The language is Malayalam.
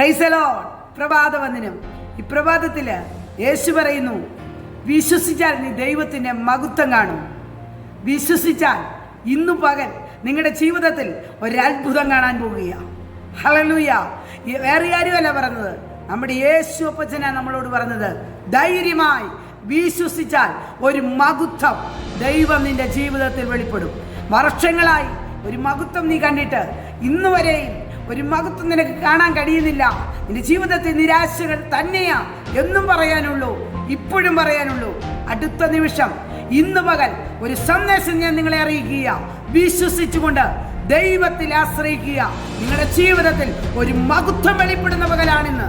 Praise the Lord. പ്രഭാതവന്ദനം. ഈ പ്രഭാതത്തില് യേശു പറയുന്നു, വിശ്വസിച്ചാൽ നീ ദൈവത്തിന്റെ മഹത്വം കാണും. വിശ്വസിച്ചാൽ ഇന്നു പകൽ നിങ്ങളുടെ ജീവിതത്തിൽ ഒരത്ഭുതം കാണാൻ പോകുകയാണ്. ഹല്ലേലൂയ. വേറെ ആരുമല്ല പറഞ്ഞത്, നമ്മുടെ യേശു അപ്പച്ചനാ നമ്മളോട് പറഞ്ഞത്. ധൈര്യമായി വിശ്വസിച്ചാൽ ഒരു മഹത്വം ദൈവം നിന്റെ ജീവിതത്തിൽ വെളിപ്പെടും. വർഷങ്ങളായി ഒരു മഹത്വം നീ കണ്ടിട്ട് ഇന്ന് വരെയും ഒരു മഹത്വം നിനക്ക് കാണാൻ കഴിയുന്നില്ല. നിന്റെ ജീവിതത്തിൽ നിരാശകൾ തന്നെയാ എന്നും പറയാനുള്ളൂ, ഇപ്പോഴും പറയാനുള്ളൂ. അടുത്ത നിമിഷം ഇന്ന് പകൽ ഒരു സന്ദേശം ഞാൻ നിങ്ങളെ അറിയിക്കുക. വിശ്വസിച്ചുകൊണ്ട് ദൈവത്തിൽ ആശ്രയിക്കുക. നിങ്ങളുടെ ജീവിതത്തിൽ ഒരു മഹത്വം വെളിപ്പെടുന്ന പകലാണിന്ന്.